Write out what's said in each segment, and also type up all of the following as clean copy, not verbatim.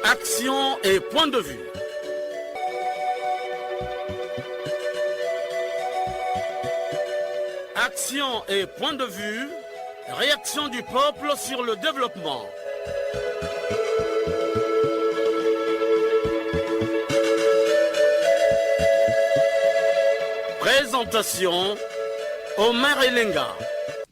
Action et point de vue. Action et point de vue. Réaction du peuple sur le développement. Présentation, Omar Elenga.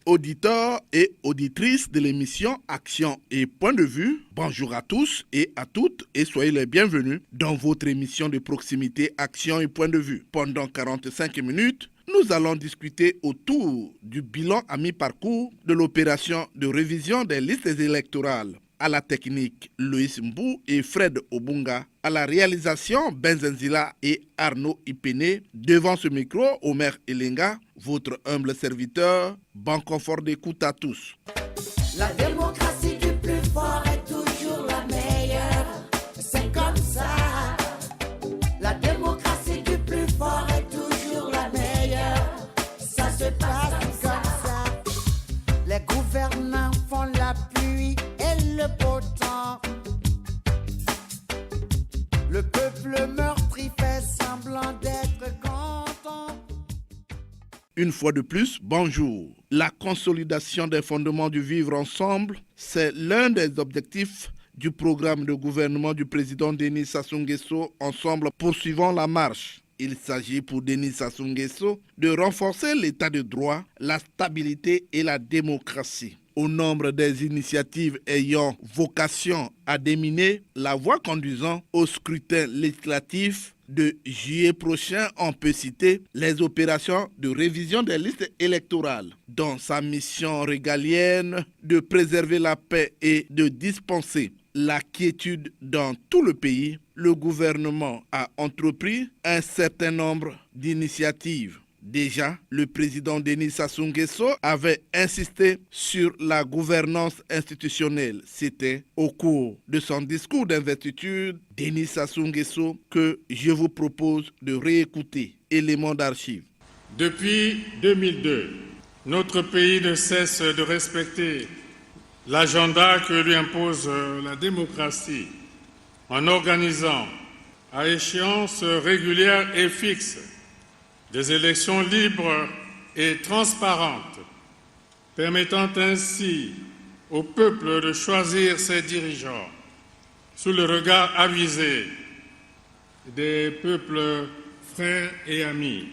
Auditeurs et auditrices de l'émission Action et Point de Vue, bonjour à tous et à toutes et soyez les bienvenus dans votre émission de proximité Action et Point de Vue. Pendant 45 minutes, nous allons discuter autour du bilan à mi-parcours de l'opération de révision des listes électorales. À la technique, Loïs Mbou et Fred Obunga. À la réalisation, Benzenzila et Arnaud Ipene. Devant ce micro, Omer Elenga, votre humble serviteur. Bon confort d'écoute à tous. La démocratie du plus fort est toujours la meilleure. C'est comme ça. La démocratie du plus fort est toujours la meilleure. Ça se passe comme ça. Les gouvernants font la pluie et le beau temps. Le peuple meurtri fait semblant d'être content. Une fois de plus, bonjour. La consolidation des fondements du vivre ensemble, c'est l'un des objectifs du programme de gouvernement du président Denis Sassou Nguesso, Ensemble poursuivant la marche. Il s'agit pour Denis Sassou Nguesso de renforcer l'état de droit, la stabilité et la démocratie. Au nombre des initiatives ayant vocation à déminer la voie conduisant au scrutin législatif de juillet prochain, on peut citer les opérations de révision des listes électorales. Dans sa mission régalienne de préserver la paix et de dispenser la quiétude dans tout le pays, le gouvernement a entrepris un certain nombre d'initiatives. Déjà, le président Denis Sassou Nguesso avait insisté sur la gouvernance institutionnelle. C'était au cours de son discours d'investiture, Denis Sassou Nguesso, que je vous propose de réécouter. Élément d'archives. Depuis 2002, notre pays ne cesse de respecter l'agenda que lui impose la démocratie en organisant à échéance régulière et fixe des élections libres et transparentes, permettant ainsi au peuple de choisir ses dirigeants sous le regard avisé des peuples frères et amis.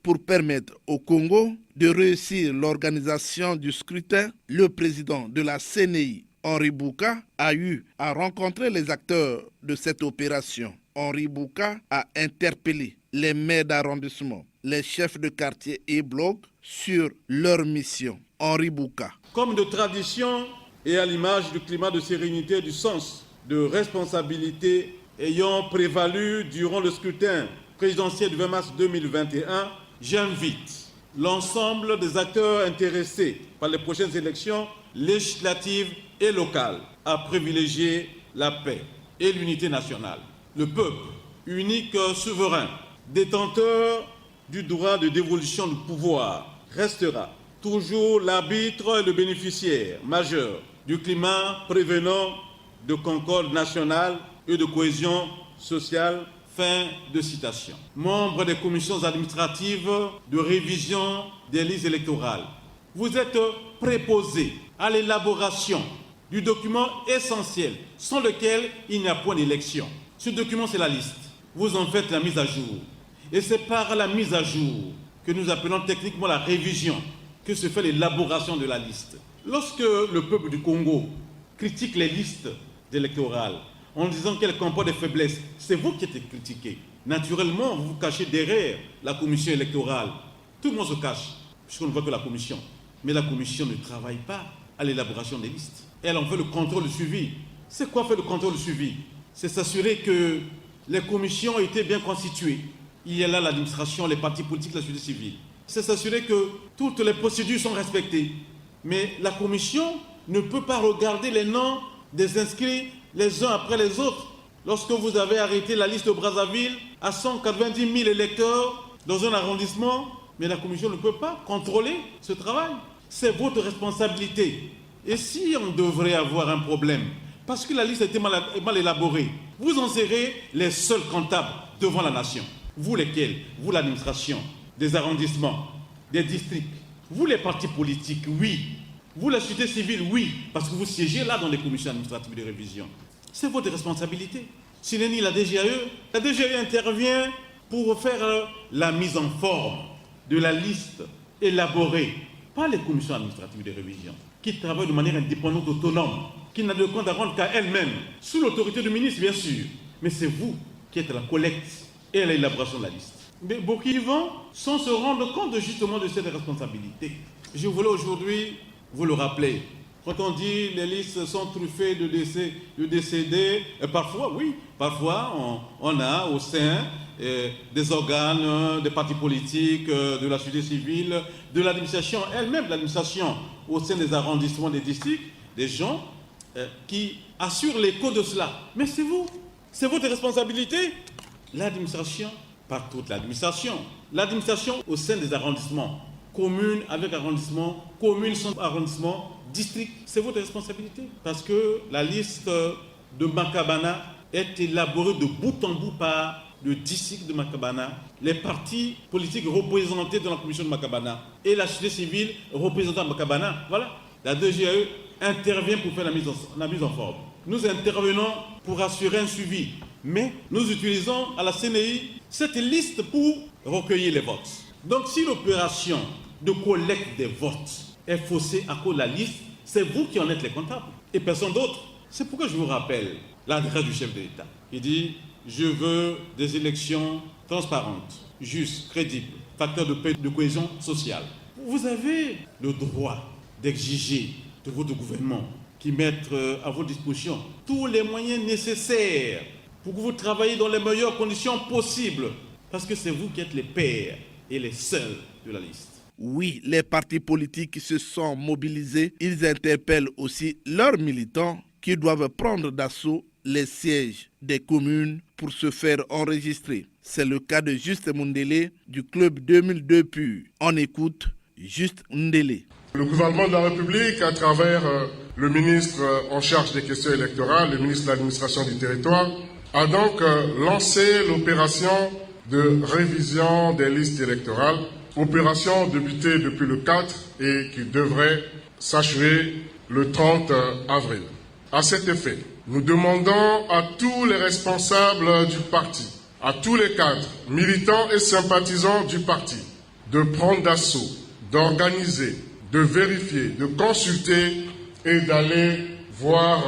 Pour permettre au Congo de réussir l'organisation du scrutin, le président de la CNI, Henri Bouka, a eu à rencontrer les acteurs de cette opération. Henri Bouka a interpellé les maires d'arrondissement, les chefs de quartier et blocs sur leur mission. Henri Bouka. Comme de tradition et à l'image du climat de sérénité et du sens de responsabilité ayant prévalu durant le scrutin présidentiel du 20 mars 2021, j'invite l'ensemble des acteurs intéressés par les prochaines élections législatives et locales à privilégier la paix et l'unité nationale. Le peuple, unique souverain, détenteur du droit de dévolution du pouvoir, restera toujours l'arbitre et le bénéficiaire majeur du climat prévenant de concorde nationale et de cohésion sociale. Fin de citation. Membres des commissions administratives de révision des listes électorales, vous êtes préposés à l'élaboration du document essentiel sans lequel il n'y a point d'élection. Ce document, c'est la liste. Vous en faites la mise à jour. Et c'est par la mise à jour que nous appelons techniquement la révision que se fait l'élaboration de la liste. Lorsque le peuple du Congo critique les listes électorales en disant qu'elles comportent des faiblesses, c'est vous qui êtes critiqué. Naturellement, vous vous cachez derrière la commission électorale. Tout le monde se cache, puisqu'on ne voit que la commission. Mais la commission ne travaille pas à l'élaboration des listes. Elle en fait le contrôle du suivi. C'est quoi faire le contrôle du suivi? C'est s'assurer que les commissions étaient bien constituées. Il y a là l'administration, les partis politiques, la société civile. C'est s'assurer que toutes les procédures sont respectées. Mais la commission ne peut pas regarder les noms des inscrits les uns après les autres. Lorsque vous avez arrêté la liste de Brazzaville à 190 000 électeurs dans un arrondissement, mais la commission ne peut pas contrôler ce travail. C'est votre responsabilité. Et si on devrait avoir un problème parce que la liste a été mal élaborée. Vous en serez les seuls comptables devant la nation. Vous lesquels? Vous l'administration, des arrondissements, des districts. Vous les partis politiques, oui. Vous la société civile, oui. Parce que vous siégez là dans les commissions administratives de révision. C'est votre responsabilité. Si n'est ni la DGAE intervient pour faire la mise en forme de la liste élaborée par les commissions administratives de révision, qui travaillent de manière indépendante, autonome, qui n'a de compte à rendre qu'à elle-même, sous l'autorité du ministre, bien sûr. Mais c'est vous qui êtes à la collecte et à l'élaboration de la liste. Mais beaucoup y vont sans se rendre compte justement de cette responsabilité. Je voulais aujourd'hui vous le rappeler. Quand on dit les listes sont truffées de décédés, parfois, oui, parfois on a au sein des organes, des partis politiques, de la société civile, de l'administration elle-même, de l'administration au sein des arrondissements, des districts, des gens qui assurent l'écho de cela. Mais c'est vous, c'est votre responsabilité. L'administration, pas toute l'administration, l'administration au sein des arrondissements, communes avec arrondissement, communes sans arrondissement, district, c'est votre responsabilité. Parce que la liste de Makabana est élaborée de bout en bout par le district de Makabana, les partis politiques représentés dans la commission de Makabana et la société civile représentée à Makabana. Voilà, la DGAE intervient pour faire la mise en forme. Nous intervenons pour assurer un suivi, mais nous utilisons à la CNI cette liste pour recueillir les votes. Donc si l'opération de collecte des votes est faussée à cause de la liste, c'est vous qui en êtes les comptables et personne d'autre. C'est pourquoi je vous rappelle l'adresse du chef de l'État. Il dit « Je veux des élections transparentes, justes, crédibles, facteurs de paix, de cohésion sociale ». Vous avez le droit d'exiger de votre gouvernement qui mette à votre disposition tous les moyens nécessaires pour que vous travailliez dans les meilleures conditions possibles. Parce que c'est vous qui êtes les pères et les seuls de la liste. Oui, les partis politiques se sont mobilisés. Ils interpellent aussi leurs militants qui doivent prendre d'assaut les sièges des communes pour se faire enregistrer. C'est le cas de Juste Mundele du club 2002 PUR. On écoute Juste Mundele. Le gouvernement de la République, à travers le ministre en charge des questions électorales, le ministre de l'administration du territoire, a donc lancé l'opération de révision des listes électorales, opération débutée depuis le 4 et qui devrait s'achever le 30 avril. À cet effet, nous demandons à tous les responsables du parti, à tous les cadres, militants et sympathisants du parti, de prendre d'assaut, d'organiser, de vérifier, de consulter et d'aller voir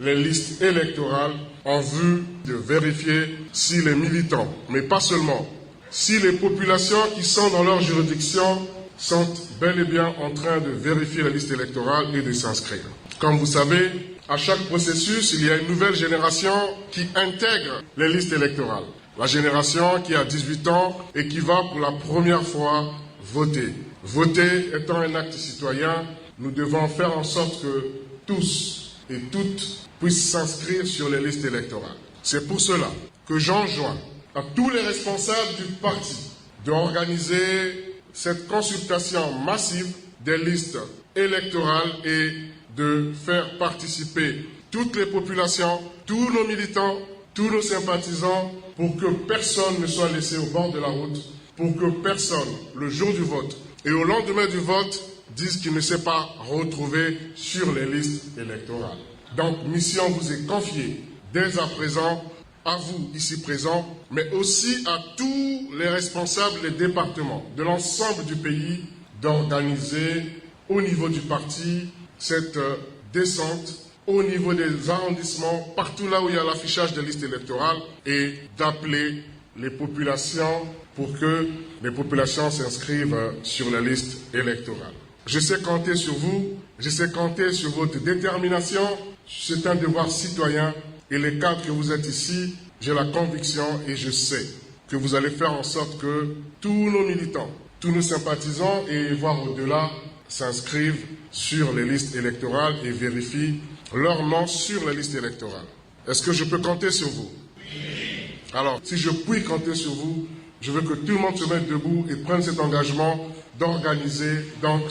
les listes électorales en vue de vérifier si les militants, mais pas seulement, si les populations qui sont dans leur juridiction sont bel et bien en train de vérifier la liste électorale et de s'inscrire. Comme vous savez, à chaque processus, il y a une nouvelle génération qui intègre les listes électorales. La génération qui a 18 ans et qui va pour la première fois voter. Voter étant un acte citoyen, nous devons faire en sorte que tous et toutes puissent s'inscrire sur les listes électorales. C'est pour cela que j'enjoins à tous les responsables du parti d'organiser cette consultation massive des listes électorales et de faire participer toutes les populations, tous nos militants, tous nos sympathisants, pour que personne ne soit laissé au bord de la route, pour que personne, le jour du vote et au lendemain du vote, dise qu'il ne s'est pas retrouvé sur les listes électorales. Donc, mission vous est confiée dès à présent, à vous ici présents, mais aussi à tous les responsables des départements de l'ensemble du pays, d'organiser au niveau du parti cette descente au niveau des arrondissements, partout là où il y a l'affichage des listes électorales, et d'appeler les populations pour que les populations s'inscrivent sur la liste électorale. Je sais compter sur vous, je sais compter sur votre détermination, c'est un devoir citoyen, et les cadres que vous êtes ici, j'ai la conviction et je sais que vous allez faire en sorte que tous nos militants, tous nos sympathisants et voire au-delà s'inscrivent sur les listes électorales et vérifient leur nom sur la liste électorale. Est-ce que je peux compter sur vous? Alors, si je puis compter sur vous, je veux que tout le monde se mette debout et prenne cet engagement d'organiser donc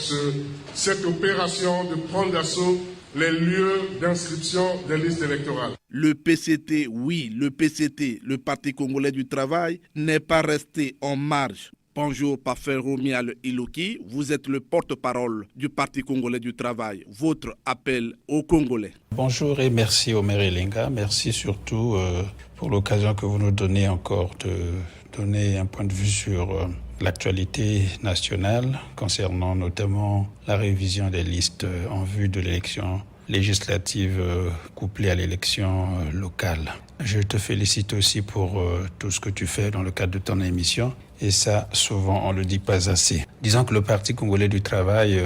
cette opération, de prendre d'assaut les lieux d'inscription des listes électorales. Le PCT, oui, le PCT, le Parti congolais du travail, n'est pas resté en marge. Bonjour, Parfait Romial Iloki, vous êtes le porte-parole du Parti congolais du travail. Votre appel aux Congolais. Bonjour et merci Omer Elenga. Merci surtout pour l'occasion que vous nous donnez encore de donner un point de vue sur l'actualité nationale concernant notamment la révision des listes en vue de l'élection législative couplée à l'élection locale. Je te félicite aussi pour tout ce que tu fais dans le cadre de ton émission. Et ça, souvent, on ne le dit pas assez. Disons que le Parti congolais du travail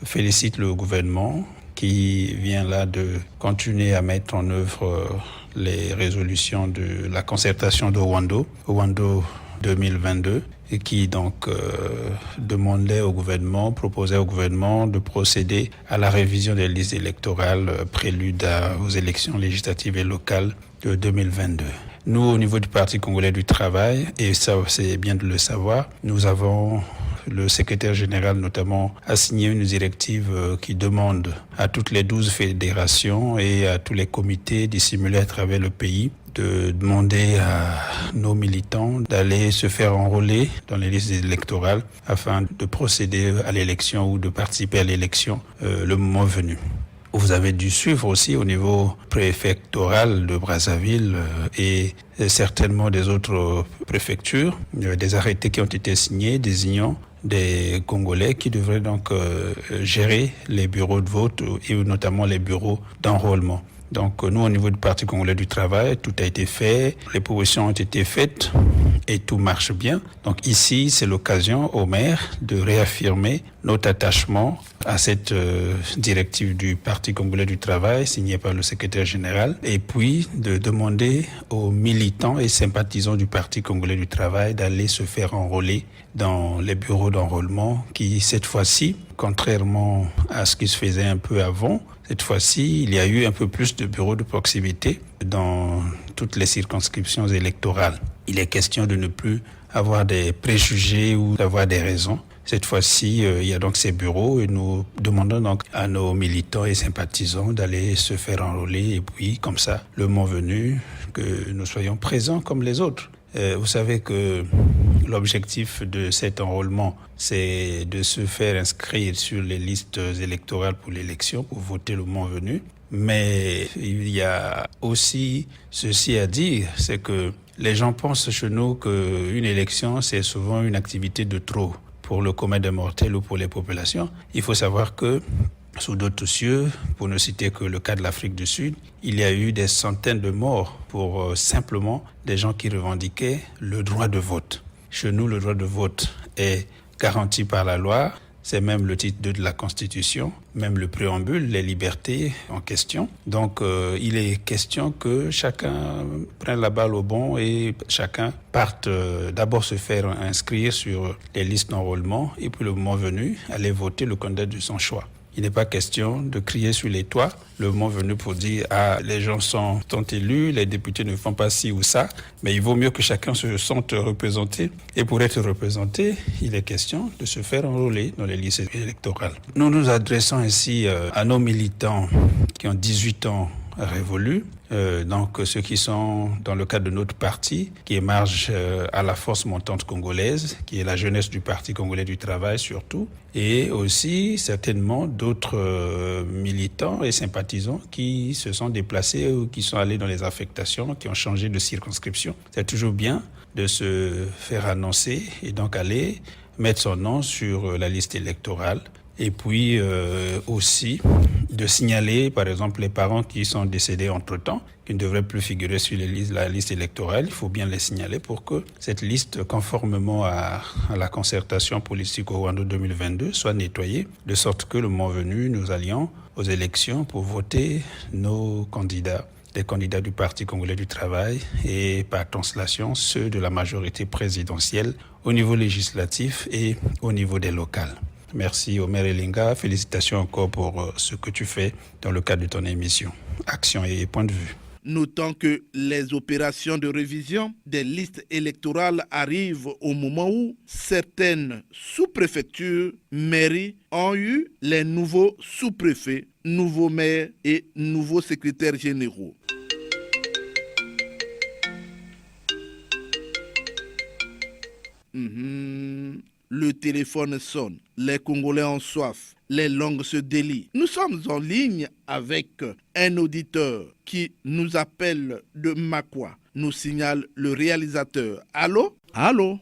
félicite le gouvernement qui vient là de continuer à mettre en œuvre les résolutions de la concertation de Ouando 2022, et qui donc proposait au gouvernement de procéder à la révision des listes électorales prélude aux élections législatives et locales de 2022. Nous, au niveau du Parti congolais du travail, et ça c'est bien de le savoir, nous avons le secrétaire général notamment a signé une directive qui demande à toutes les 12 fédérations et à tous les comités dissimulés à travers le pays de demander à nos militants d'aller se faire enrôler dans les listes électorales afin de procéder à l'élection ou de participer à l'élection le moment venu. Vous avez dû suivre aussi au niveau préfectoral de Brazzaville et certainement des autres préfectures, des arrêtés qui ont été signés désignant des Congolais qui devraient donc gérer les bureaux de vote et notamment les bureaux d'enrôlement. Donc nous, au niveau du Parti congolais du travail, tout a été fait, les propositions ont été faites et tout marche bien. Donc ici, c'est l'occasion au maire de réaffirmer notre attachement à cette directive du Parti congolais du travail signée par le secrétaire général et puis de demander aux militants et sympathisants du Parti congolais du travail d'aller se faire enrôler dans les bureaux d'enrôlement qui, cette fois-ci, contrairement à ce qui se faisait un peu avant, cette fois-ci, il y a eu un peu plus de bureaux de proximité dans toutes les circonscriptions électorales. Il est question de ne plus avoir des préjugés ou d'avoir des raisons. Cette fois-ci, il y a donc ces bureaux et nous demandons donc à nos militants et sympathisants d'aller se faire enrôler et puis, comme ça, le moment venu, que nous soyons présents comme les autres. Vous savez que l'objectif de cet enrôlement, c'est de se faire inscrire sur les listes électorales pour l'élection, pour voter le moment venu. Mais il y a aussi ceci à dire, c'est que les gens pensent chez nous qu'une élection, c'est souvent une activité de trop pour le commun des mortels ou pour les populations. Il faut savoir que sous d'autres cieux, pour ne citer que le cas de l'Afrique du Sud, il y a eu des centaines de morts pour simplement des gens qui revendiquaient le droit de vote. Chez nous, le droit de vote est garanti par la loi. C'est même le titre 2 de la Constitution, même le préambule, les libertés en question. Donc, il est question que chacun prenne la balle au bon et chacun parte d'abord se faire inscrire sur les listes d'enrôlement et puis le moment venu, aller voter le candidat de son choix. Il n'est pas question de crier sur les toits le moment venu pour dire « Ah, les gens sont élus, les députés ne font pas ci ou ça », mais il vaut mieux que chacun se sente représenté. Et pour être représenté, il est question de se faire enrôler dans les listes électorales. Nous nous adressons ainsi à nos militants qui ont 18 ans révolus, donc ceux qui sont dans le cadre de notre parti, qui émarge à la force montante congolaise, qui est la jeunesse du Parti congolais du travail surtout, et aussi certainement d'autres militants et sympathisants qui se sont déplacés ou qui sont allés dans les affectations, qui ont changé de circonscription. C'est toujours bien de se faire annoncer et donc aller mettre son nom sur la liste électorale. Et puis aussi de signaler, par exemple, les parents qui sont décédés entre-temps, qui ne devraient plus figurer sur la liste électorale. Il faut bien les signaler pour que cette liste, conformément à la concertation politique au Rwanda 2022, soit nettoyée, de sorte que le moment venu, nous allions aux élections pour voter nos candidats, les candidats du Parti congolais du travail et par translation ceux de la majorité présidentielle au niveau législatif et au niveau des locales. Merci Omer Elenga, félicitations encore pour ce que tu fais dans le cadre de ton émission. Action et point de vue. Notons que les opérations de révision des listes électorales arrivent au moment où certaines sous-préfectures, mairies ont eu les nouveaux sous-préfets nouveaux maires et nouveaux secrétaires généraux. Le téléphone sonne, les Congolais ont soif, les langues se délient. Nous sommes en ligne avec un auditeur qui nous appelle de Makwa, nous signale le réalisateur. Allô? Allô?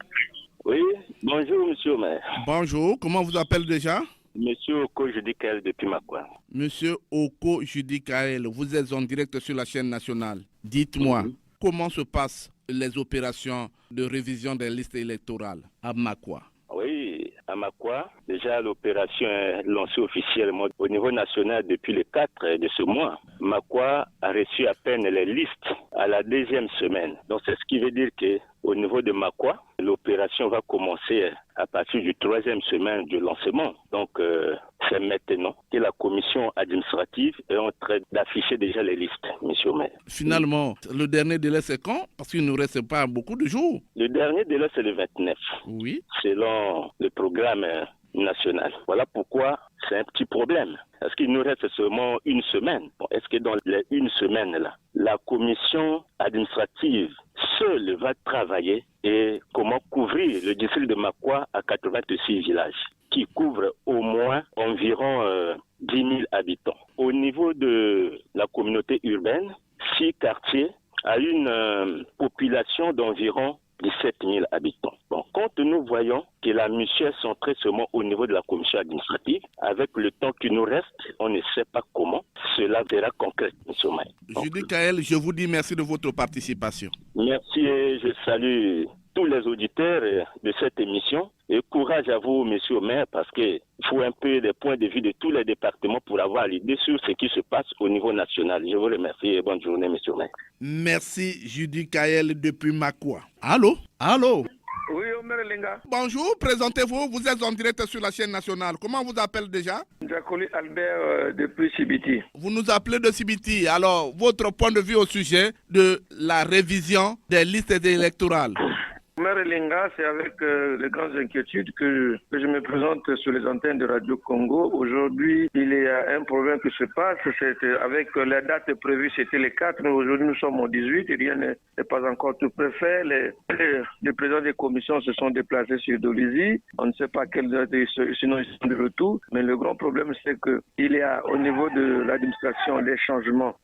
Oui, bonjour monsieur le maire. Bonjour, comment vous appelez déjà? Monsieur Oko Judikael depuis Makwa. Monsieur Oko Judikael, vous êtes en direct sur la chaîne nationale. Dites-moi, comment se passent les opérations de révision des listes électorales à Makwa? Oui, à Makwa, déjà l'opération est lancée officiellement au niveau national depuis le 4 de ce mois. Makwa a reçu à peine les listes à la 2e semaine. Donc c'est ce qui veut dire qu'au niveau de Makwa, l'opération va commencer à partir du 3e semaine du lancement. Donc c'est maintenant que la commission administrative est en train d'afficher déjà les listes, monsieur le maire. Finalement, le dernier délai c'est quand? Parce qu'il ne nous reste pas beaucoup de jours. Le dernier délai c'est le 29. Oui. Selon le programme national. Voilà pourquoi c'est un petit problème. Est-ce qu'il nous reste seulement une semaine? Est-ce que dans les une semaine-là, la commission administrative seule va travailler et comment couvrir le district de Makwa à 86 villages qui couvrent au moins environ 10 000 habitants. Au niveau de la communauté urbaine, 6 quartiers à une population d'environ 17 000 habitants. Bon, quand nous voyons que la mission est centrée seulement au niveau de la commission administrative, avec le temps qui nous reste, on ne sait pas comment cela verra concret, M. Maï. Judikael, je vous dis merci de votre participation. Merci et je salue tous les auditeurs de cette émission. Et courage à vous, monsieur le maire, parce qu'il faut un peu des points de vue de tous les départements pour avoir l'idée sur ce qui se passe au niveau national. Je vous remercie et bonne journée, monsieur le maire. Merci, Judikael depuis Makwa. Allô? Allô? Oui, Omer Linga. Bonjour, présentez-vous, vous êtes en direct sur la chaîne nationale. Comment vous appelez déjà? Jacoli Albert depuis Sibiti. Vous nous appelez de Sibiti. Alors, votre point de vue au sujet de la révision des listes électorales? Omer Linga, c'est avec les grandes inquiétudes que je me présente sur les antennes de Radio Congo. Aujourd'hui, il y a un problème qui se passe. Avec la date prévue, c'était le 4, mais aujourd'hui nous sommes au 18 et rien n'est pas encore tout préfet. Les présidents des commissions se sont déplacés sur Dolisie. On ne sait pas quelle date, sinon ils sont de retour. Mais le grand problème, c'est qu'il y a au niveau de l'administration des changements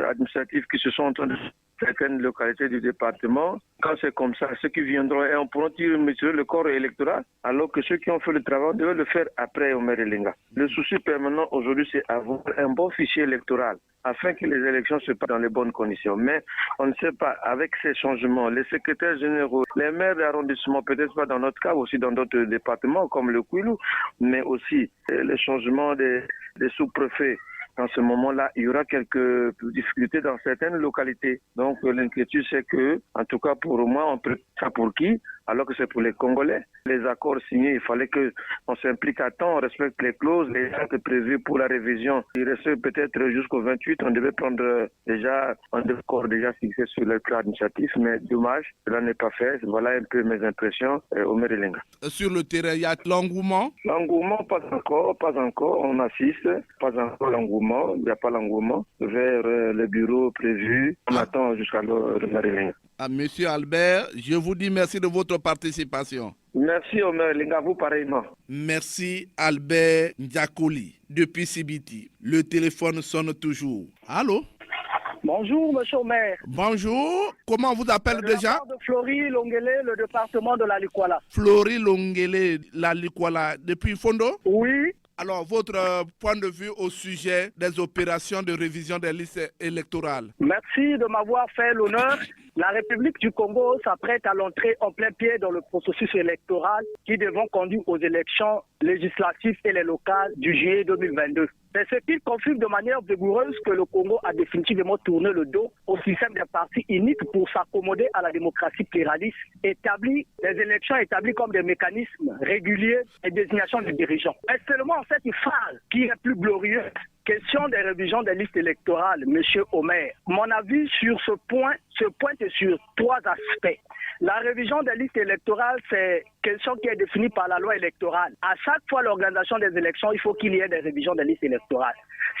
administratifs qui se sont en train de certaines localités du département. Quand c'est comme ça, ceux qui viendront et on pourra tirer le corps électoral, alors que ceux qui ont fait le travail devaient le faire après au maire Linga. Le souci permanent aujourd'hui, c'est avoir un bon fichier électoral afin que les élections se passent dans les bonnes conditions. Mais on ne sait pas, avec ces changements, les secrétaires généraux, les maires d'arrondissement, peut-être pas dans notre cas, aussi dans d'autres départements comme le Kwilu, mais aussi les changements des sous-préfets. En ce moment-là, il y aura quelques difficultés dans certaines localités. Donc l'inquiétude, c'est que, en tout cas pour moi, on prépare ça pour qui? Alors que c'est pour les Congolais. Les accords signés, il fallait qu'on s'implique à temps, on respecte les clauses, les dates prévues pour la révision. Il restait peut-être jusqu'au 28, on devait prendre déjà un accord déjà fixé sur le plan administratif, mais dommage, cela n'est pas fait. Voilà un peu mes impressions au maire Linga. Sur le terrain, il y a l'engouement? L'engouement, pas encore, on assiste, pas encore l'engouement, il n'y a pas l'engouement vers les bureaux prévus. On attend jusqu'à le maire Linga. Monsieur Albert, je vous dis merci de votre participation. Merci Omer Linga, vous pareillement. Merci Albert Ndiakoli, depuis Sibiti. Le téléphone sonne toujours. Allô? Bonjour, monsieur le maire. Bonjour. Comment vous appelez déjà? De Flory Longele, le département de la Likwala. Flory Longele, la Likwala, depuis Fondo? Oui. Alors, votre point de vue au sujet des opérations de révision des listes électorales? Merci de m'avoir fait l'honneur. La République du Congo s'apprête à l'entrée en plein pied dans le processus électoral qui devront conduire aux élections législatives et les locales du juillet 2022. C'est ce qui confirme de manière vigoureuse que le Congo a définitivement tourné le dos au système des partis uniques pour s'accommoder à la démocratie pluraliste, des élections établies comme des mécanismes réguliers et désignation des dirigeants. Mais seulement cette phase qui est plus glorieuse. Question des révisions des listes électorales, monsieur Omer. Mon avis sur ce point se pointe sur 3 aspects. La révision des listes électorales, c'est question qui est définie par la loi électorale. À chaque fois l'organisation des élections, il faut qu'il y ait des révisions des listes électorales.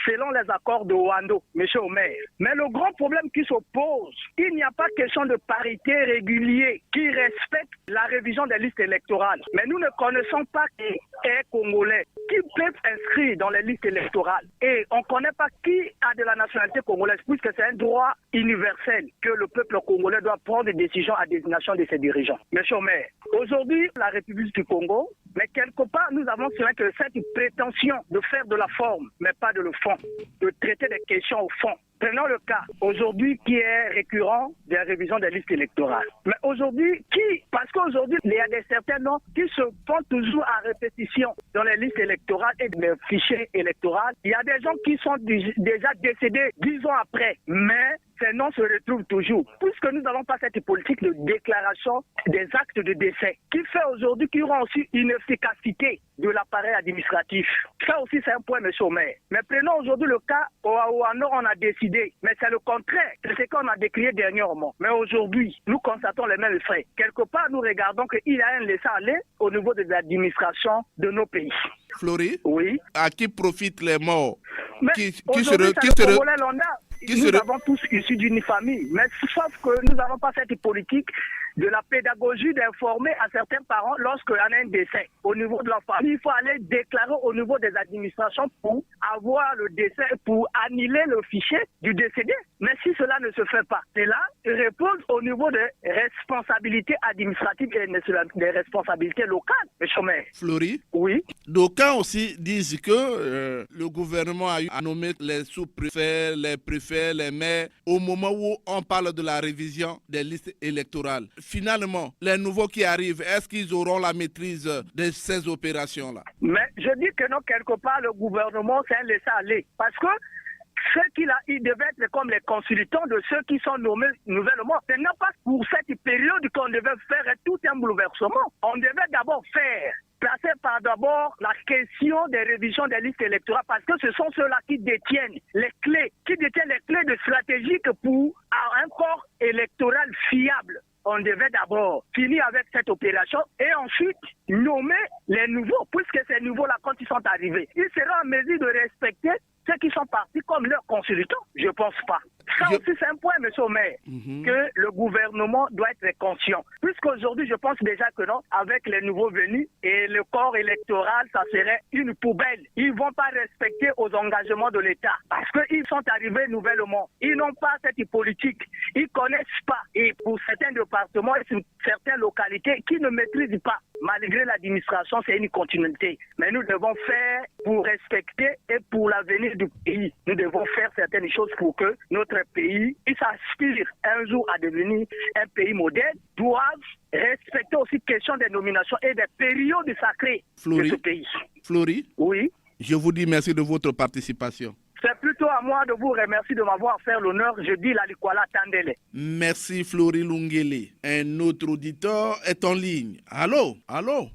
Selon les accords de Ouando, M. Omer. Mais le grand problème qui se pose, il n'y a pas question de parité régulière qui respecte la révision des listes électorales. Mais nous ne connaissons pas qui est congolais, qui peut s'inscrire dans les listes électorales. Et on ne connaît pas qui a de la nationalité congolaise, puisque c'est un droit universel que le peuple congolais doit prendre des décisions à destination de ses dirigeants. M. Omer, aujourd'hui, la République du Congo, mais quelque part, nous avons souvent que cette prétention de faire de la forme, mais pas de le fond, de traiter des questions au fond. Prenons le cas aujourd'hui qui est récurrent des révisions des listes électorales. Mais aujourd'hui, parce qu'aujourd'hui, il y a certains noms qui se font toujours à répétition dans les listes électorales et les fichiers électoraux. Il y a des gens qui sont déjà décédés 10 ans après, mais ces noms se retrouvent toujours. Puisque nous n'avons pas cette politique de déclaration des actes de décès, qui fait aujourd'hui qu'il y aura aussi une efficacité de l'appareil administratif. Ça aussi, c'est un point, M. Omer. Mais prenons aujourd'hui le cas où on a décidé, mais c'est le contraire de ce qu'on a décrié dernièrement. Mais aujourd'hui, nous constatons les mêmes faits. Quelque part, nous regardons qu'il y a un laisser-aller au niveau de l'administration de nos pays. Flory, oui. À qui profitent les morts? Mais nous avons tous issus d'une famille, mais sauf que nous n'avons pas cette politique de la pédagogie d'informer à certains parents lorsqu'il y en a un décès. Au niveau de la famille, il faut aller déclarer au niveau des administrations pour avoir le décès, pour annuler le fichier du décédé. Mais si cela ne se fait pas, cela repose au niveau des responsabilités administratives et des responsabilités locales. Flory, oui. D'aucuns aussi disent que le gouvernement a nommé les sous-préfets, les préfets, les maires au moment où on parle de la révision des listes électorales. Finalement, les nouveaux qui arrivent, est-ce qu'ils auront la maîtrise de ces opérations-là? Mais je dis que non, quelque part, le gouvernement, c'est un laisser-aller. Parce que ceux qu'il a, ils devaient être comme les consultants de ceux qui sont nommés nouvellement. Ce n'est pas pour cette période qu'on devait faire tout un bouleversement. On devait d'abord placer par d'abord la question des révisions des listes électorales parce que ce sont ceux-là qui détiennent les clés, de stratégique pour un corps électoral fiable. On devait d'abord finir avec cette opération et ensuite nommer les nouveaux, puisque ces nouveaux-là, quand ils sont arrivés, ils seront en mesure de respecter ceux qui sont partis comme leurs consultants. Je ne pense pas. Ça aussi, c'est un point, M. Omer, que le gouvernement doit être conscient. Puisqu'aujourd'hui, je pense déjà que non, avec les nouveaux venus et le corps électoral, ça serait une poubelle. Ils ne vont pas respecter aux engagements de l'État parce qu'ils sont arrivés nouvellement. Ils n'ont pas cette politique. Ils ne connaissent pas. Et pour certains départements et sur certaines localités qui ne maîtrisent pas, malgré l'administration, c'est une continuité. Mais nous devons faire pour respecter et pour l'avenir du pays. Nous devons faire certaines choses pour que notre pays, qui s'aspire un jour à devenir un pays moderne, doivent respecter aussi question des nominations et des périodes sacrées de ce pays. Flory, oui. Je vous dis merci de votre participation. C'est plutôt à moi de vous remercier de m'avoir fait l'honneur. Je dis la Likwala Tandele. Merci Flory Lungele. Un autre auditeur est en ligne. Allô?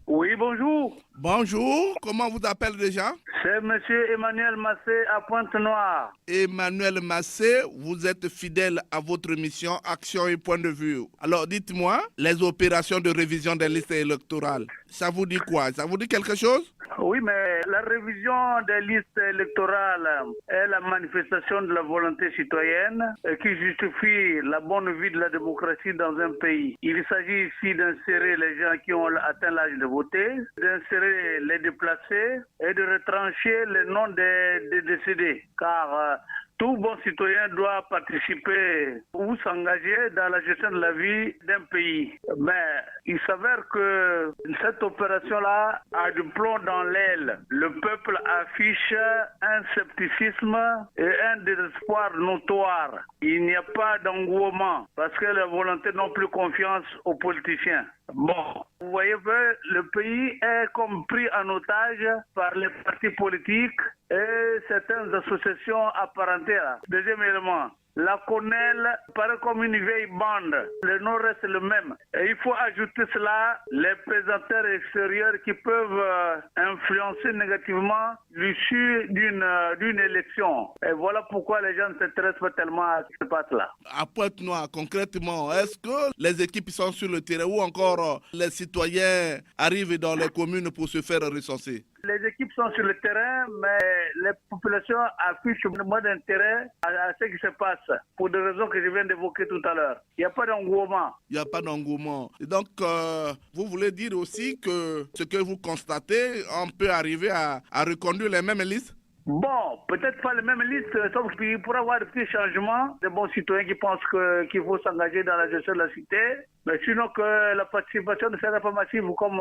Oui, bonjour. Bonjour, comment vous appelez déjà? C'est M. Emmanuel Massé à Pointe-Noire. Emmanuel Massé, vous êtes fidèle à votre mission Action et Point de Vue. Alors dites-moi, les opérations de révision des listes électorales, ça vous dit quoi? Ça vous dit quelque chose? Oui, mais la révision des listes électorales est la manifestation de la volonté citoyenne qui justifie la bonne vie de la démocratie dans un pays. Il s'agit ici d'insérer les gens qui ont atteint l'âge de voter, d'insérer les déplacés et de retrancher les noms des décédés. Car tout bon citoyen doit participer ou s'engager dans la gestion de la vie d'un pays. Mais il s'avère que cette opération-là a du plomb dans l'aile. Le peuple affiche un scepticisme et un désespoir notoire. Il n'y a pas d'engouement parce que la volonté n'a plus confiance aux politiciens. Bon, vous voyez, le pays est comme pris en otage par les partis politiques et certaines associations apparentées. Deuxième élément, La CONEL paraît comme une vieille bande. Le nom reste le même. Et il faut ajouter cela, les présentateurs extérieurs qui peuvent influencer négativement l'issue d'une élection. Et voilà pourquoi les gens ne s'intéressent pas tellement à ce qui se passe là. À Pointe-Noire, concrètement, est-ce que les équipes sont sur le terrain ou encore les citoyens arrivent dans les communes pour se faire recenser? Les équipes sont sur le terrain, mais les populations affichent moins d'intérêt à ce qui se passe, pour des raisons que je viens d'évoquer tout à l'heure. Il n'y a pas d'engouement. Il n'y a pas d'engouement. Et donc, vous voulez dire aussi que ce que vous constatez, on peut arriver à reconduire les mêmes listes? Bon, peut-être pas les mêmes listes, sauf qu'il pourrait y avoir des petits changements, des bons citoyens qui pensent qu'il faut s'engager dans la gestion de la cité, mais sinon que la participation ne sera pas massive comme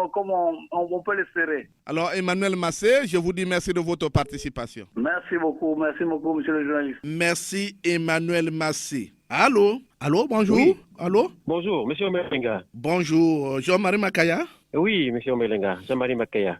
on peut l'espérer. Alors Emmanuel Massé, je vous dis merci de votre participation. Merci beaucoup, monsieur le journaliste. Merci Emmanuel Massé. Allô, bonjour. Oui. Allô? Bonjour, monsieur Omelenga. Bonjour, Jean-Marie Makaya. Oui, monsieur Omelenga, Jean-Marie Makaya.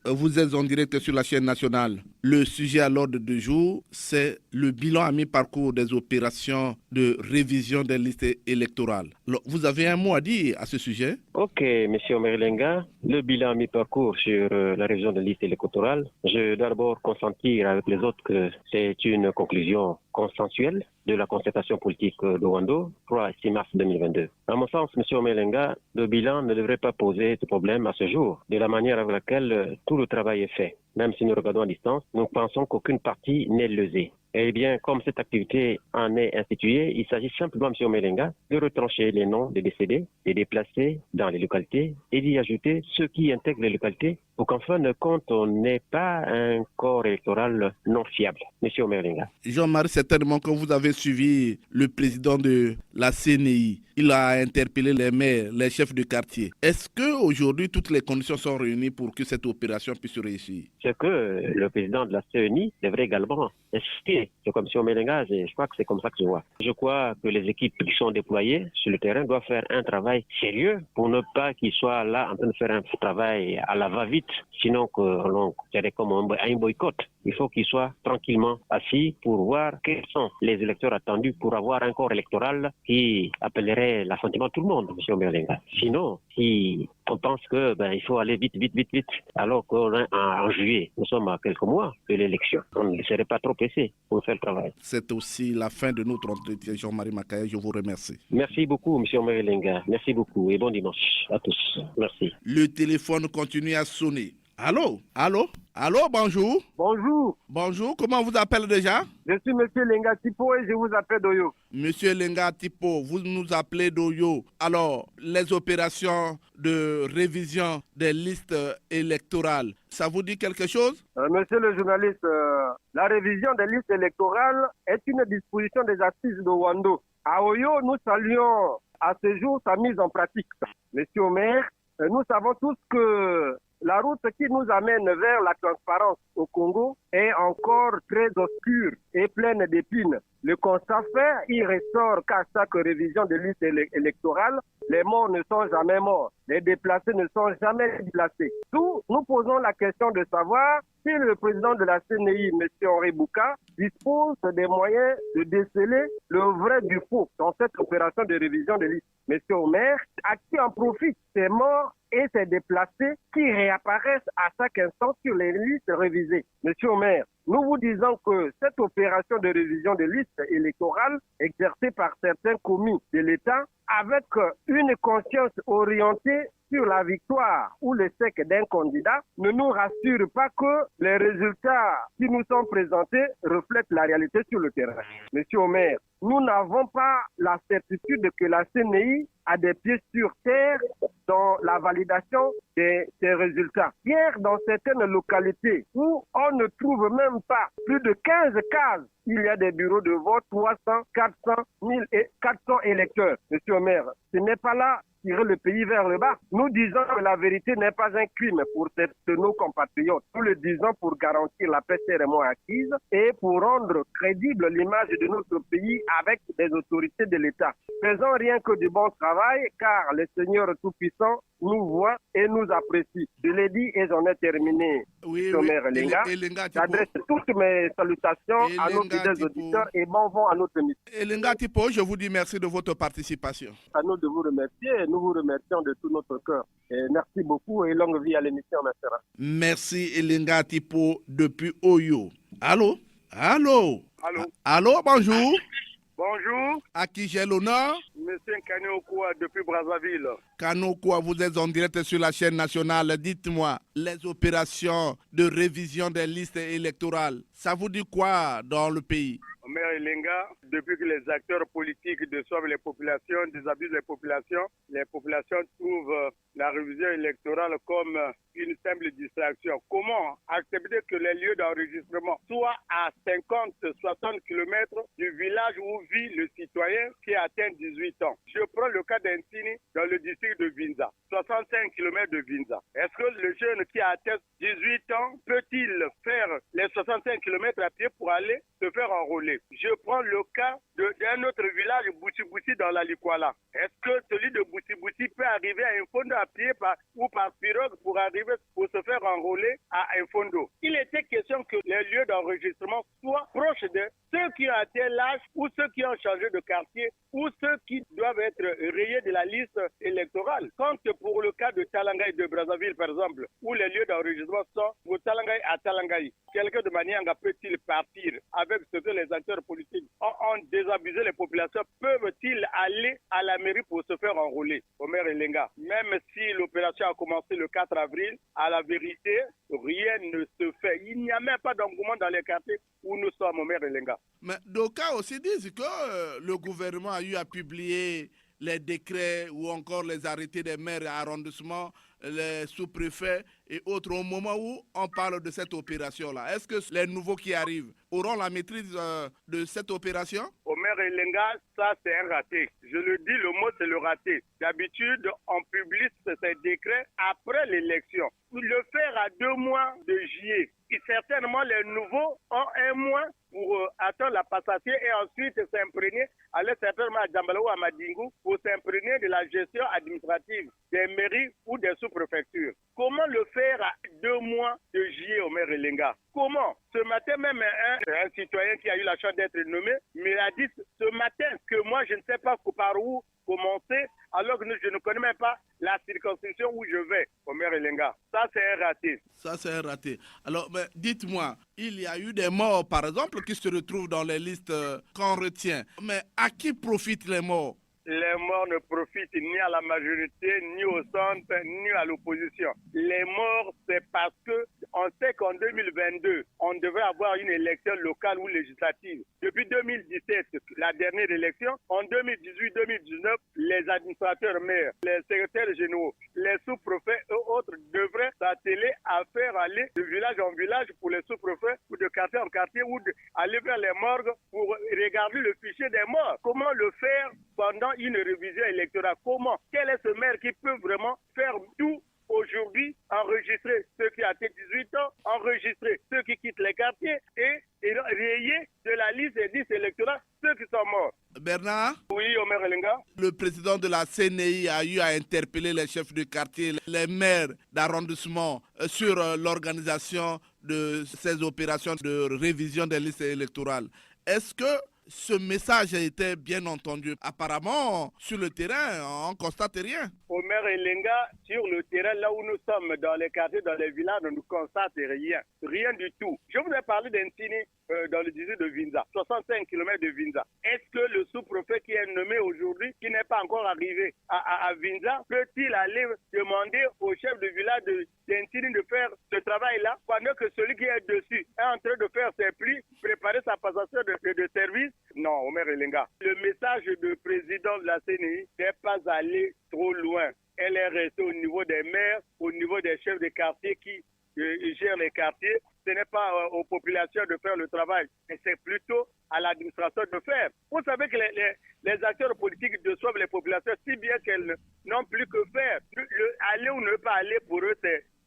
Vous êtes en direct sur la chaîne nationale. Le sujet à l'ordre du jour, c'est le bilan à mi-parcours des opérations de révision des listes électorales. Alors, vous avez un mot à dire à ce sujet? Ok, monsieur Omelenga, le bilan à mi-parcours sur la révision des listes électorales, je dois d'abord consentir avec les autres que c'est une conclusion consensuelle de la concertation politique de Wando, 3 et 6 mars 2022. À mon sens, M. Omelenga, le bilan ne devrait pas poser de problème à ce jour, de la manière avec laquelle tout le travail est fait. Même si nous regardons à distance, nous pensons qu'aucune partie n'est lésée. Eh bien, comme cette activité en est instituée, il s'agit simplement, M. Omelenga, de retrancher les noms des décédés, de déplacer dans les localités et d'y ajouter ceux qui intègrent les localités pour qu'en fin de compte, on n'ait pas un corps électoral non fiable. M. Omelenga. Jean-Marie, certainement que vous avez suivi le président de la CNI. Il a interpellé les maires, les chefs de quartier. Est-ce qu'aujourd'hui, toutes les conditions sont réunies pour que cette opération puisse réussir? C'est que le président de la CNI devrait également expliquer. C'est comme M. Omelenga, je crois que c'est comme ça que je vois. Je crois que les équipes qui sont déployées sur le terrain doivent faire un travail sérieux pour ne pas qu'ils soient là en train de faire un travail à la va-vite. Sinon, qu'on serait comme un boycott. Il faut qu'ils soient tranquillement assis pour voir quels sont les électeurs attendus pour avoir un corps électoral qui appellerait l'assentiment de tout le monde, M. Omelenga. Sinon, si on pense que il faut aller vite, alors qu'en juillet, nous sommes à quelques mois de l'élection. On ne serait pas trop pressé pour faire le travail. C'est aussi la fin de notre entretien. Jean-Marie Makaya, je vous remercie. Merci beaucoup, M. Omelenga. Merci beaucoup et bon dimanche à tous. Merci. Le téléphone continue à sonner. Allô, bonjour. Bonjour, comment vous appelez déjà? Je suis Monsieur Lenga Tipo et je vous appelle d'Oyo. Monsieur Lenga Tipo, vous nous appelez d'Oyo. Alors, les opérations de révision des listes électorales, ça vous dit quelque chose? Monsieur le journaliste, la révision des listes électorales est une disposition des assises de Wando. À Oyo, nous saluons à ce jour sa mise en pratique. Monsieur le maire, nous savons tous que la route qui nous amène vers la transparence au Congo est encore très obscure et pleine d'épines. Le constat fait, il ressort qu'à chaque révision de liste électorale, les morts ne sont jamais morts, les déplacés ne sont jamais déplacés. D'où nous posons la question de savoir si le président de la CNI, M. Henri Bouka, dispose des moyens de déceler le vrai du faux dans cette opération de révision de liste. M. Omer, à qui en profitent ces morts et ces déplacés qui réapparaissent à chaque instant sur les listes révisées. Monsieur Omer, nous vous disons que cette opération de révision de listes électorales exercée par certains commis de l'État avec une conscience orientée sur la victoire ou l'échec d'un candidat ne nous rassure pas que les résultats qui nous sont présentés reflètent la réalité sur le terrain. Monsieur Omer, nous n'avons pas la certitude que la CNI a des pieds sur terre dans la validation de ces résultats. Hier, dans certaines localités où on ne trouve même pas plus de 15 cases, il y a des bureaux de vote, 300, 400, 1000 et 400 électeurs. Monsieur le maire, ce n'est pas là tirer le pays vers le bas. Nous disons que la vérité n'est pas un crime pour nos compatriotes. Nous le disons pour garantir la paix serment acquise et pour rendre crédible l'image de notre pays avec des autorités de l'État. Faisons rien que du bon travail car le Seigneur Tout-Puissant nous voit et nous apprécie. Je l'ai dit et j'en ai terminé. Oui, Maire Lenga. J'adresse toutes mes salutations à notre fidèles auditeurs et bon vent à notre émission. Elenga Tipo, je vous dis merci de votre participation. À nous de vous remercier et nous vous remercions de tout notre cœur. Et merci beaucoup et longue vie à l'émission, Messera. Merci Elenga Tipo depuis Oyo. Allô? Allô? Allô? Allô, bonjour. Bonjour. À qui j'ai l'honneur? Monsieur Kanyokoua depuis Brazzaville. Kanyokoua, vous êtes en direct sur la chaîne nationale. Dites-moi, les opérations de révision des listes électorales, ça vous dit quoi dans le pays? Omer Elenga, depuis que les acteurs politiques déçoivent les populations, désabusent les populations trouvent la révision électorale comme une simple distraction. Comment accepter que les lieux d'enregistrement soient à 50-60 km du village où vit le citoyen qui atteint 18 ans? Je prends le cas d'Intini dans le district de Vinza, 65 km de Vinza. Est-ce que le jeune qui a atteint 18 ans peut-il faire les 65 km à pied pour aller se faire enrôler? Je prends le cas d'un autre village, Bouti-Bouti, dans la Likwala. Est-ce que celui de Bouti-Bouti peut arriver à Infondo à pied ou par pirogue pour arriver pour se faire enrôler à Infondo? Il était question que les lieux d'enregistrement soient proches de ceux qui ont atteint l'âge ou ceux qui ont changé de quartier ou ceux qui doivent être rayés de la liste électorale. Quand pour le cas de Talangaï de Brazzaville, par exemple, où les lieux d'enregistrement sont au Talangaï à Talangaï, quelqu'un de Manianga peut-il partir avec ce que les acteurs politiques ont désabusé les populations? Peuvent-ils aller à la mairie pour se faire enrôler? Omer Elenga, même si l'opération a commencé le 4 avril, à la vérité, rien ne se fait. Il n'y a même pas d'engouement dans les quartiers où nous sommes, Omer Elenga. Mais d'aucuns aussi disent que le gouvernement a eu à publier les décrets ou encore les arrêtés des maires et arrondissements, les sous-préfets et autres au moment où on parle de cette opération-là. Est-ce que les nouveaux qui arrivent auront la maîtrise de cette opération? Omer Elenga, ça c'est un raté. Je le dis, le mot c'est le raté. D'habitude, on publie ces décrets après l'élection. Le faire à 2 mois de juillet. Et certainement, les nouveaux ont 1 mois pour attendre la passation et ensuite s'imprégner, aller certainement à Djambala ou à Madingu pour s'imprégner de la gestion administrative des mairies ou des sous-préfectures. Comment le faire à 2 mois de juillet, Omer Elenga? Comment? Ce matin, même un citoyen qui a eu la chance d'être nommé m'a dit ce matin que moi, je ne sais pas par où commencer, alors que je ne connais même pas la circonscription où je vais, Omer Elenga. Ça, c'est un raté. Ça, c'est un raté. Alors, mais dites-moi, il y a eu des morts, par exemple, qui se retrouvent dans les listes qu'on retient. Mais à qui profitent les morts? Les morts ne profitent ni à la majorité, ni au centre, ni à l'opposition. Les morts, c'est parce que on sait qu'en 2022, on devait avoir une élection locale ou législative. Depuis 2017, la dernière élection, en 2018-2019, les administrateurs maires, les secrétaires généraux, les sous-préfets et autres devraient s'atteler à faire aller de village en village pour les sous-préfets ou de quartier en quartier ou aller vers les morgues pour regarder le fichier des morts. Comment le faire pendant une révision électorale? Comment? Quel est ce maire qui peut vraiment faire tout aujourd'hui, enregistrer ceux qui ont 18 ans, enregistrer ceux qui quittent les quartiers et rayer de la liste des listes électorales ceux qui sont morts? Bernard? Oui, Omer Elenga. Le président de la CNI a eu à interpeller les chefs de quartier, les maires d'arrondissement sur l'organisation de ces opérations de révision des listes électorales. Est-ce que ce message a été bien entendu? Apparemment, sur le terrain, on ne constate rien. Omer Elenga, sur le terrain, là où nous sommes, dans les quartiers, dans les villages, on ne constate rien. Rien du tout. Je vous ai parlé d'Intini dans le district de Vinza, 65 km de Vinza. Est-ce que le sous-préfet qui est nommé aujourd'hui, qui n'est pas encore arrivé à Vinza, peut-il aller demander au chef de village d'Intini de faire ce travail-là, pendant que celui qui est dessus est en train de faire ses plis, préparer sa passation de service? Non, Omer Elenga. Le message du président de la CNI n'est pas allé trop loin. Elle est restée au niveau des maires, au niveau des chefs de quartier qui gèrent les quartiers. Ce n'est pas aux populations de faire le travail, mais c'est plutôt à l'administration de faire. Vous savez que les acteurs politiques déçoivent les populations si bien qu'elles n'ont plus que faire. Aller ou ne pas aller pour eux,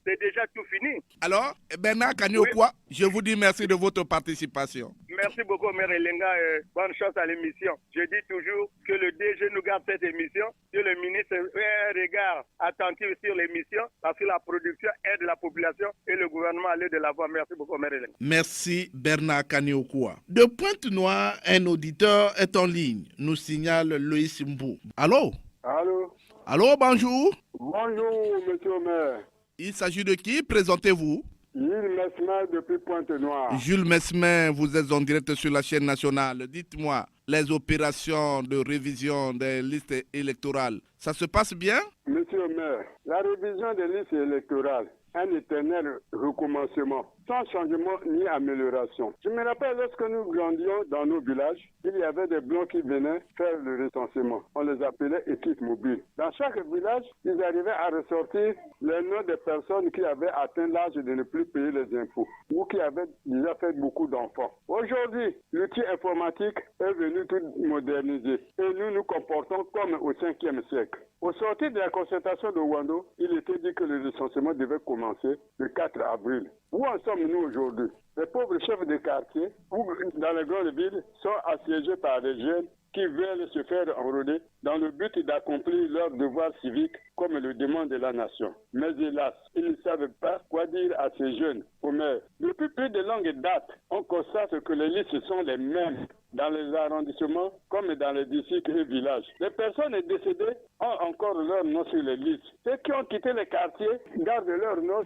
c'est déjà tout fini. Alors, Bernard Kaniokwa, je vous dis merci de votre participation. Merci beaucoup, Maire Elenga. Bonne chance à l'émission. Je dis toujours que le DG nous garde cette émission, que le ministre ait un regard attentif sur l'émission, parce que la production aide la population et le gouvernement à aller de l'avant. Merci beaucoup, Maire Elenga. Merci, Bernard Kaniokwa. De Pointe-Noire, un auditeur est en ligne, nous signale Loïs Mbou. Allô? Allô? Allô, bonjour. Bonjour, monsieur le maire. Il s'agit de qui? Présentez-vous. Jules Mesmer depuis Pointe-Noire. Jules Mesmer, vous êtes en direct sur la chaîne nationale. Dites-moi, les opérations de révision des listes électorales, ça se passe bien? Monsieur le maire, la révision des listes électorales, un éternel recommencement, sans changement ni amélioration. Je me rappelle lorsque nous grandions dans nos villages, il y avait des blancs qui venaient faire le recensement. On les appelait équipes mobiles. Dans chaque village, ils arrivaient à ressortir les noms des personnes qui avaient atteint l'âge de ne plus payer les impôts ou qui avaient déjà fait beaucoup d'enfants. Aujourd'hui, l'outil informatique est venu tout moderniser et nous nous comportons comme au 5e siècle. Au sortir de la concertation de Wando, il était dit que le recensement devait commencer le 4 avril. Où en sommes-nous aujourd'hui? Les pauvres chefs de quartier ou dans les grandes villes sont assiégés par des jeunes qui veulent se faire enrôler dans le but d'accomplir leur devoir civique comme le demande la nation. Mais hélas, ils ne savent pas quoi dire à ces jeunes. Omer, depuis plus de longues dates, on constate que les listes sont les mêmes dans les arrondissements comme dans les districts et villages. Les personnes décédées ont encore leur nom sur les listes. Ceux qui ont quitté les quartiers gardent leur nom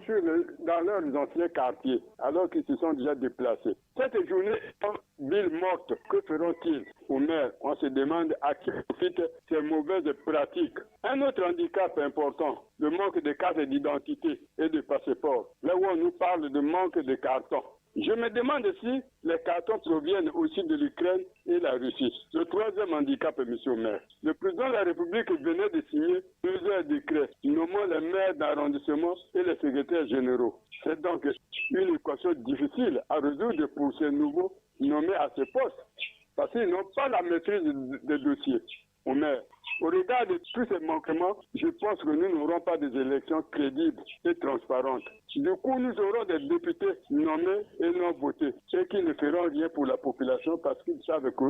dans leurs anciens quartiers, alors qu'ils se sont déjà déplacés. Cette journée en ville morte, que feront-ils? Au maire, on se demande à qui profitent ces mauvaises pratiques. Un autre handicap important, le manque de carte d'identité et de passeport. Là où on nous parle de manque de cartons. Je me demande si les cartons proviennent aussi de l'Ukraine et la Russie. Le troisième handicap, monsieur le maire. Le président de la République venait de signer plusieurs décrets, nommant les maires d'arrondissement et les secrétaires généraux. C'est donc une équation difficile à résoudre pour ces nouveaux nommés à ce poste, parce qu'ils n'ont pas la maîtrise des dossiers. Au maire, au regard de tous ces manquements, je pense que nous n'aurons pas des élections crédibles et transparentes. Du coup, nous aurons des députés nommés et non votés, et qui ne feront rien pour la population parce qu'ils savent que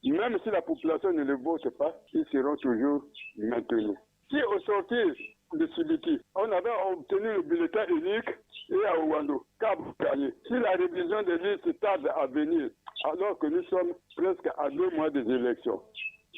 même si la population ne le vote pas, ils seront toujours maintenus. Si au sortir de Sibiti, on avait obtenu le bulletin unique et à Ouando, si la révision des listes tarde à venir, alors que nous sommes presque à 2 mois des élections.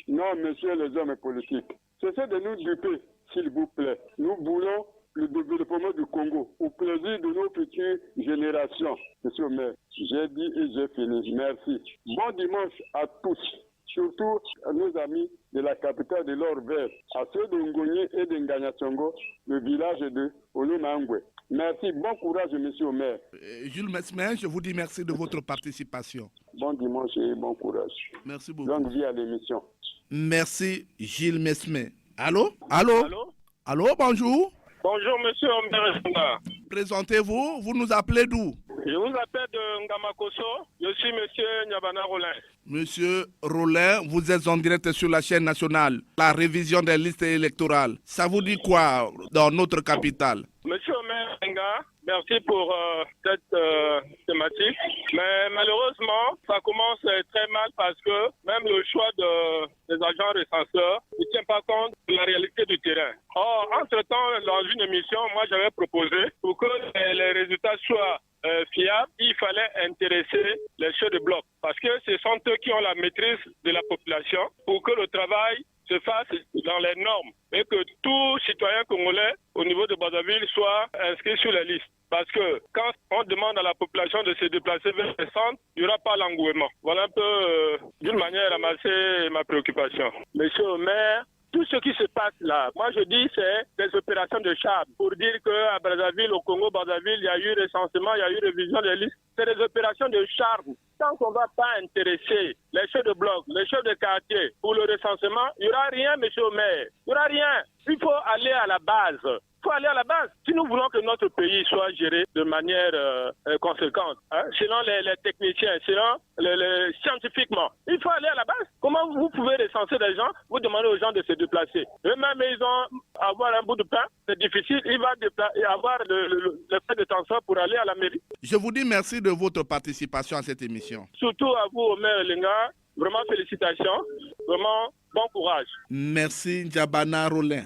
Non, messieurs les hommes politiques, cessez de nous duper, s'il vous plaît. Nous voulons le développement du Congo au plaisir de nos futures générations. Monsieur le maire, j'ai dit et j'ai fini. Merci. Bon dimanche à tous, surtout à nos amis de la capitale de l'Or Vert, à ceux de Ngoni et de Nganyasongo, le village de Olumangwe. Merci, bon courage, monsieur le maire. Jules Mesmer, je vous dis merci de votre participation. Bon dimanche et bon courage. Merci beaucoup. Longue vie à l'émission. Merci, Gilles Mesmer. Allô? Allô? Allô? Allô, bonjour. Bonjour, monsieur Omberenda. Présentez-vous, vous nous appelez d'où? Je vous appelle de Ngamakoso. Je suis monsieur Nyabana Rollin. Monsieur Rollin, vous êtes en direct sur la chaîne nationale. La révision des listes électorales, ça vous dit quoi dans notre capitale? Monsieur Omer Enga, merci pour cette thématique. Mais malheureusement, ça commence très mal parce que même le choix des agents recenseurs ne tient pas compte de la réalité du terrain. Or, entre-temps, dans une émission, moi j'avais proposé pour que les résultats soient fiables, il fallait intéresser les chefs de bloc parce que ce sont eux qui ont la maîtrise de la population pour que le travail se fasse dans les normes et que tout citoyen congolais au niveau de Brazzaville soit inscrit sur la liste. Parce que quand on demande à la population de se déplacer vers les centres, il n'y aura pas l'engouement. Voilà un peu d'une manière ramasser ma préoccupation. Monsieur le maire, tout ce qui se passe là, moi je dis c'est des opérations de charme pour dire qu'à Brazzaville, au Congo-Brazzaville, il y a eu recensement, il y a eu révision des listes. C'est des opérations de charme. Tant qu'on ne va pas intéresser les chefs de bloc, les chefs de quartier pour le recensement, il n'y aura rien, monsieur le maire. Il n'y aura rien. Il faut aller à la base. Il faut aller à la base. Si nous voulons que notre pays soit géré de manière conséquente, selon les techniciens, selon scientifiquement, il faut aller à la base. Comment vous pouvez recenser les gens, vous demandez aux gens de se déplacer? Eux-mêmes, ils ont avoir un bout de pain, c'est difficile, il va avoir le frais de transport pour aller à la mairie. Je vous dis merci de votre participation à cette émission. Surtout à vous, Omer Lenga, vraiment félicitations, vraiment bon courage. Merci Njabana Rolin.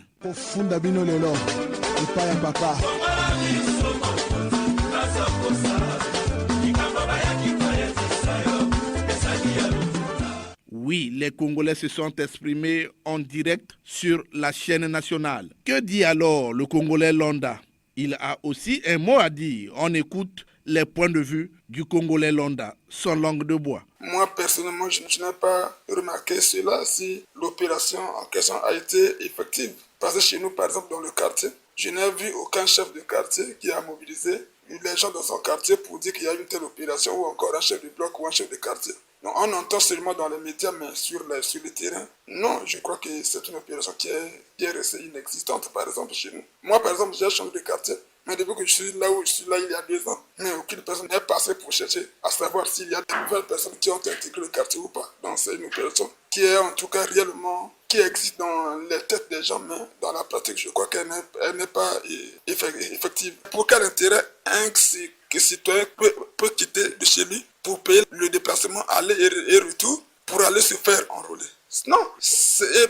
Oui, les Congolais se sont exprimés en direct sur la chaîne nationale. Que dit alors le Congolais Londa? Il a aussi un mot à dire. On écoute les points de vue du Congolais Londa, son langue de bois. Moi, personnellement, je n'ai pas remarqué cela si l'opération en question a été effective. Parce que chez nous, par exemple, dans le quartier, je n'ai vu aucun chef de quartier qui a mobilisé les gens dans son quartier pour dire qu'il y a une telle opération ou encore un chef de bloc ou un chef de quartier. Non, on entend seulement dans les médias, mais sur le terrain, non, je crois que c'est une opération qui est restée inexistante, par exemple, chez nous. Moi, par exemple, j'ai changé de quartier, mais depuis que je suis là où je suis là il y a 2 ans, mais aucune personne n'est passée pour chercher à savoir s'il y a de nouvelles personnes qui ont intégré le quartier ou pas. Donc c'est une opération qui est en tout cas réellement, qui existe dans les têtes des gens, mais dans la pratique, je crois qu'elle n'est pas effective. Pour quel intérêt un citoyen peut quitter de chez lui pour payer le déplacement aller et retour pour aller se faire enrôler? Non.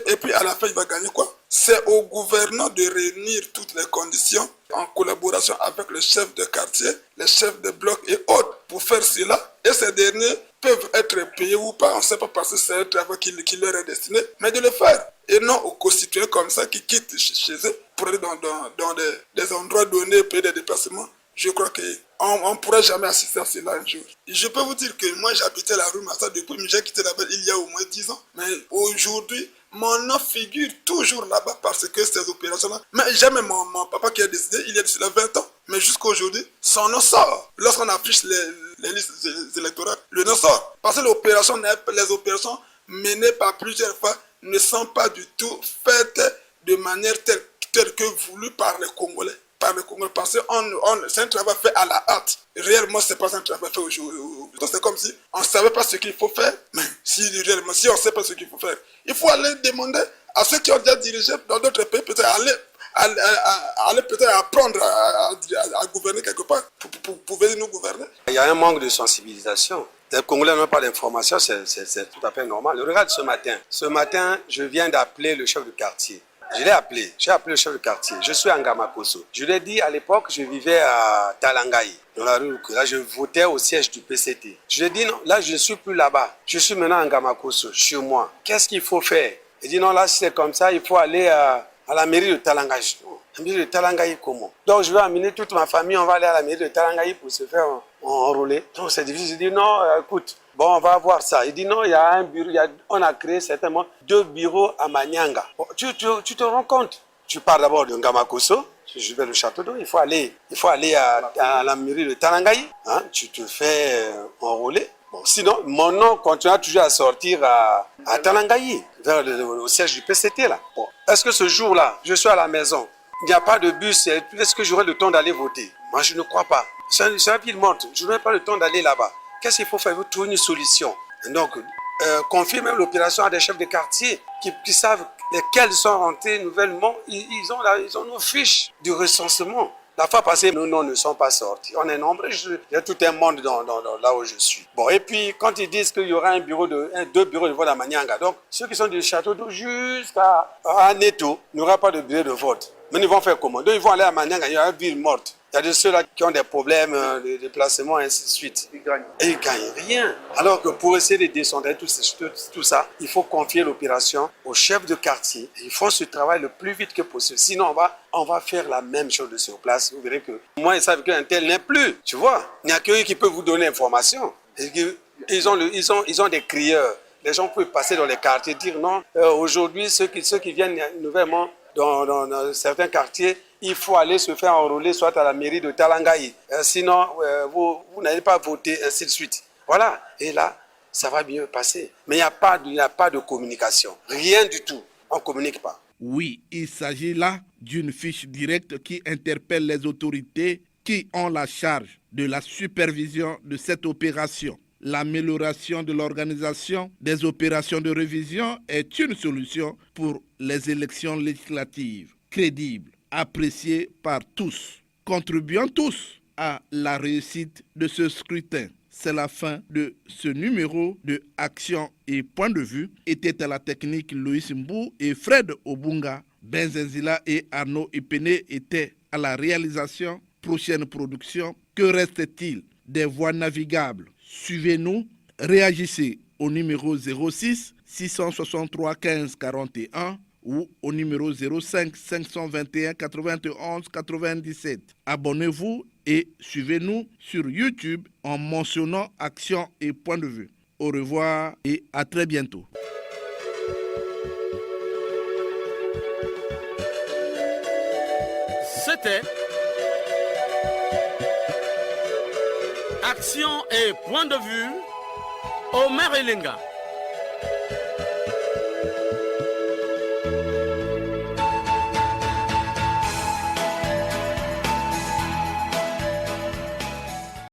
Et puis à la fin, il va gagner quoi? C'est au gouverneur de réunir toutes les conditions en collaboration avec les chefs de quartier, les chefs de bloc et autres pour faire cela. Et ces derniers peuvent être payés ou pas, on ne sait pas parce que c'est un travail qui leur est destiné, mais de le faire. Et non aux concitoyens comme ça qui quittent chez eux pour aller dans des endroits donnés, payer des déplacements. Je crois qu'on ne pourra jamais assister à cela un jour. Je peux vous dire que moi j'habitais la rue Massa depuis, mais j'ai quitté là-bas il y a au moins 10 ans. Mais aujourd'hui, mon nom figure toujours là-bas parce que ces opérations-là, mais jamais mon papa qui a décidé, il y a de cela 20 ans. Mais jusqu'à aujourd'hui, son nom sort. Lorsqu'on affiche les listes électorales, le nom sort. Parce que les opérations menées par plusieurs fois ne sont pas du tout faites de manière telle que voulue par les Congolais. Parce que c'est un travail fait à la hâte. Réellement, ce n'est pas un travail fait aujourd'hui. C'est comme si on ne savait pas ce qu'il faut faire. Mais si on ne sait pas ce qu'il faut faire, il faut aller demander à ceux qui ont déjà dirigé dans d'autres pays, peut-être aller peut-être apprendre à gouverner quelque part pour venir nous gouverner. Il y a un manque de sensibilisation. Les Congolais n'ont pas d'informations, c'est tout à fait normal. Regarde ce matin, je viens d'appeler le chef de quartier. J'ai appelé le chef de quartier. Je suis à Ngamakoso. Je lui ai dit, à l'époque, je vivais à Talangaï, dans la rue. Là, je votais au siège du PCT. Je lui ai dit, non, là, je ne suis plus là-bas. Je suis maintenant à Ngamakoso, chez moi. Qu'est-ce qu'il faut faire? Il dit, non, là, si c'est comme ça, il faut aller à la mairie de Talangaï. La mairie de Talangaï, comment? Donc, je vais amener toute ma famille, on va aller à la mairie de Talangaï pour se faire enrôler. Donc, c'est difficile. Je dis, non, écoute, bon, on va voir ça. Il dit, non, il y a un bureau, on a créé certainement 2 bureaux à Manyanga. Bon, tu te rends compte? Tu pars d'abord de Ngamakoso, je vais au château d'eau, il faut aller à la mairie de Talangaï, hein, tu te fais enrôler. Bon, sinon, mon nom continuera toujours à sortir à Talangaï, vers au siège du PCT là. Bon, est-ce que ce jour-là, je suis à la maison, il n'y a pas de bus, est-ce que j'aurai le temps d'aller voter? Moi, je ne crois pas. C'est une ville morte, je n'aurai pas le temps d'aller là-bas. Qu'est-ce qu'il faut faire? Il faut trouver une solution. Donc, confier même l'opération à des chefs de quartier qui savent lesquels sont rentrés nouvellement. Ils ont nos fiches du recensement. La fois passée, nos noms ne sont pas sortis. On est nombreux, il y a tout un monde là où je suis. Bon, et puis, quand ils disent qu'il y aura 2 bureaux de vote à Manyanga, donc ceux qui sont du château d'eau jusqu'à Neto n'aura pas de bureau de vote. Mais ils vont faire comment? Donc, ils vont aller à Manyanga, il y a une ville morte. Il y a de ceux-là qui ont des problèmes de déplacement et ainsi de suite. Et ils ne gagnent rien. Alors que pour essayer de descendre tout ça, il faut confier l'opération aux chefs de quartier. Ils font ce travail le plus vite que possible. Sinon, on va faire la même chose de sur place. Vous verrez que moi, ils savent qu'un tel n'est plus. Tu vois, il n'y a qu'eux qui peuvent vous donner l'information. Ils ont des crieurs. Les gens peuvent passer dans les quartiers et dire non, aujourd'hui, ceux qui viennent nouvellement dans certains quartiers, il faut aller se faire enrôler soit à la mairie de Talangaï. Sinon, vous n'allez pas voter, ainsi de suite. Voilà. Et là, ça va mieux passer. Mais il n'y a pas de communication. Rien du tout. On ne communique pas. Oui, il s'agit là d'une fiche directe qui interpelle les autorités qui ont la charge de la supervision de cette opération. L'amélioration de l'organisation des opérations de révision est une solution pour les élections législatives crédibles, appréciées par tous. Contribuons tous à la réussite de ce scrutin. C'est la fin de ce numéro de Action et Point de Vue. Était à la technique Louis Mbou et Fred Obunga. Benzenzila et Arnaud Ipene étaient à la réalisation. Prochaine production, que reste-t-il des voies navigables? Suivez-nous, réagissez au numéro 06 663 15 41 ou au numéro 05 521 91 97. Abonnez-vous et suivez-nous sur YouTube en mentionnant Action et Point de Vue. Au revoir et à très bientôt. C'était Action et Point de Vue, Omer Elenga.